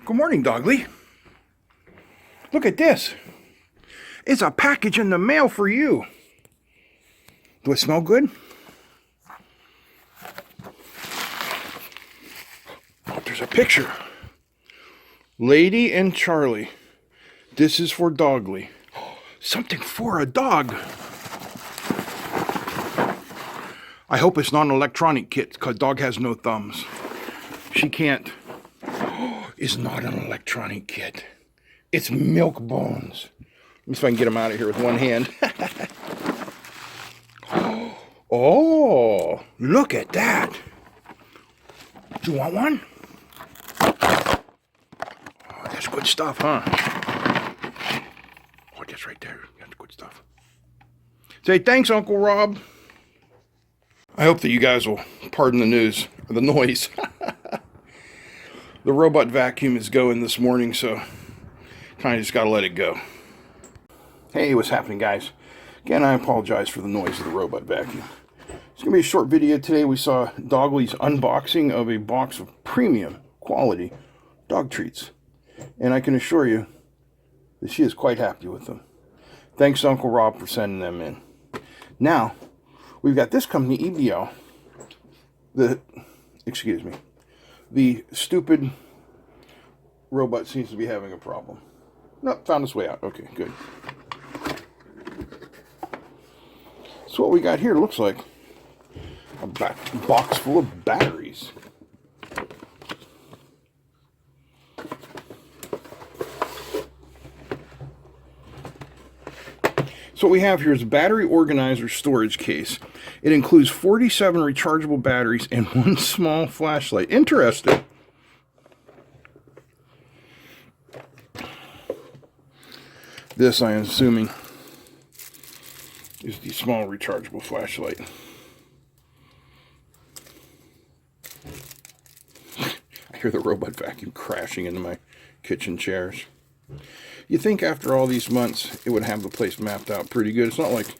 Good morning, Dogly. Look at this. It's a package in the mail for you. Do it smell good? Oh, there's a picture. Lady and Charlie. This is for Dogly. Something for a dog. I hope it's not an electronic kit, because dog has no thumbs. She can't. It's not an electronic kit. It's milk bones. Let me see if I can get them out of here with one hand. Oh, look at that. Do you want one? Oh, that's good stuff, huh? Oh, that's right there. That's good stuff. Say thanks, Uncle Rob. I hope that you guys will pardon the noise. The robot vacuum is going this morning, so kind of just got to let it go. Hey, what's happening, guys? Again, I apologize for the noise of the robot vacuum. It's going to be a short video today. We saw Dogly's unboxing of a box of premium quality dog treats. And I can assure you that she is quite happy with them. Thanks to Uncle Rob for sending them in. Now, we've got this company, EBL. The stupid robot seems to be having a problem. Nope, found its way out. Okay, good. So what we got here looks like a box full of batteries. So what we have here is a battery organizer storage case. It includes 47 rechargeable batteries and one small flashlight. Interesting. This, I am assuming, is the small rechargeable flashlight. I hear the robot vacuum crashing into my kitchen chairs. You think after all these months it would have the place mapped out pretty good. It's not like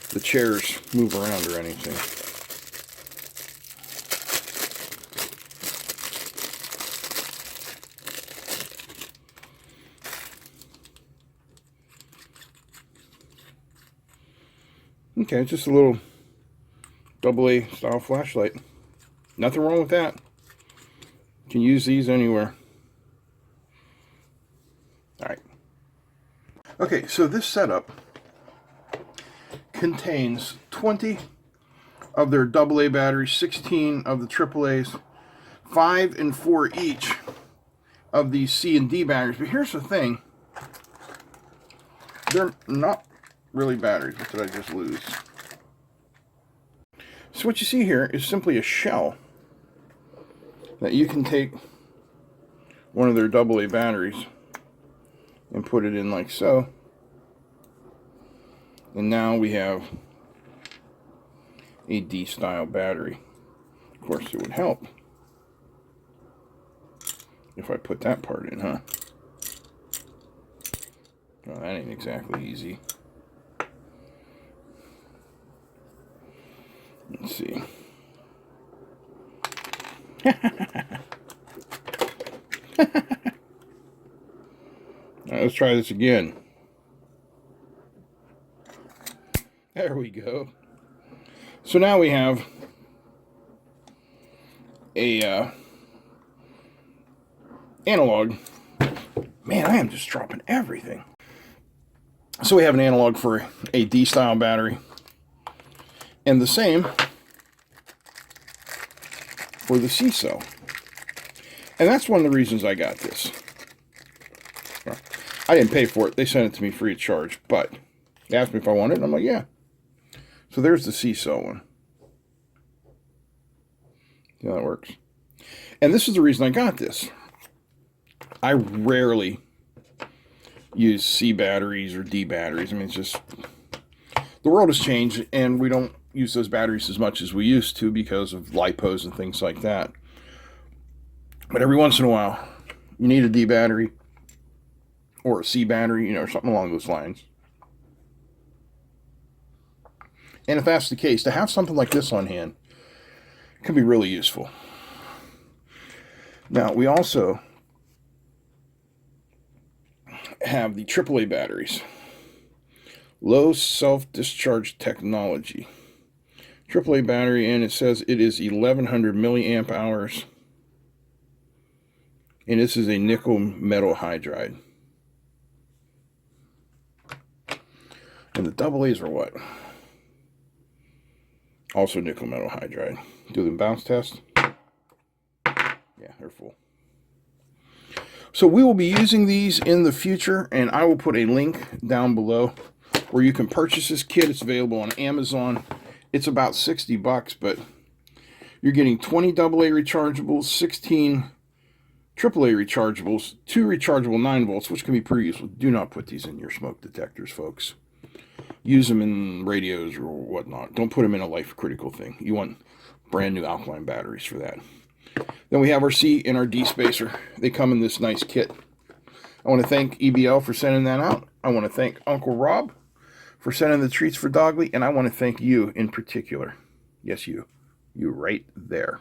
the chairs move around or anything. Okay, it's just a little AA style flashlight. Nothing wrong with that. You can use these anywhere. Alright. Okay, so this setup contains 20 of their AA batteries, 16 of the AAAs, 5 and 4 each of these C and D batteries. But here's the thing. They're not really batteries. What did I just lose? So what you see here is simply a shell that you can take one of their AA batteries and put it in like so. And now we have a D-style battery. Of course, it would help if I put that part in, huh? Well, that ain't exactly easy. Let's see. Alright, let's try this again. There we go. So now we have a analog. Man, I am just dropping everything. So we have an analog for a D-style battery, and the same for the C cell. And that's one of the reasons I got this. Well, I didn't pay for it. They sent it to me free of charge, but they asked me if I wanted it, and I'm like, yeah. So there's the C cell one. See how that works? And this is the reason I got this. I rarely use C batteries or D batteries. I mean, it's just, the world has changed, and we don't use those batteries as much as we used to because of lipos and things like that. But every once in a while, you need a D battery or a C battery, or something along those lines. And if that's the case, to have something like this on hand can be really useful. Now, we also have the AAA batteries. Low self-discharge technology. AAA battery, and it says it is 1100 milliamp hours. And this is a nickel metal hydride. And the AA's are what? Also nickel metal hydride. Do the bounce test. Yeah, they're full. So we will be using these in the future, and I will put a link down below where you can purchase this kit. It's available on Amazon. It's about 60 bucks, but you're getting 20 AA rechargeables, 16 AAA rechargeables, 2 rechargeable 9 volts, which can be pretty useful. Do not put these in your smoke detectors, folks. Use them in radios or whatnot. Don't put them in a life-critical thing. You want brand new alkaline batteries for that. Then we have our C and our D spacer. They come in this nice kit. I want to thank EBL for sending that out. I want to thank Uncle Rob for sending the treats for Dogly. And I want to thank you in particular. Yes, you. You right there.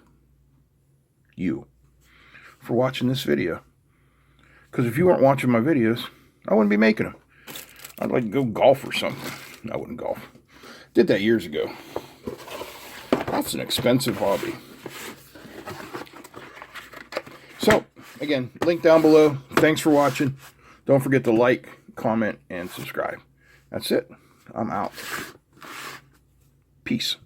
You. For watching this video. Because if you weren't watching my videos, I wouldn't be making them. I'd like to go golf or something. I wouldn't golf. Did that years ago. That's an expensive hobby. So, again, link down below. Thanks for watching. Don't forget to like, comment, and subscribe. That's it. I'm out. Peace.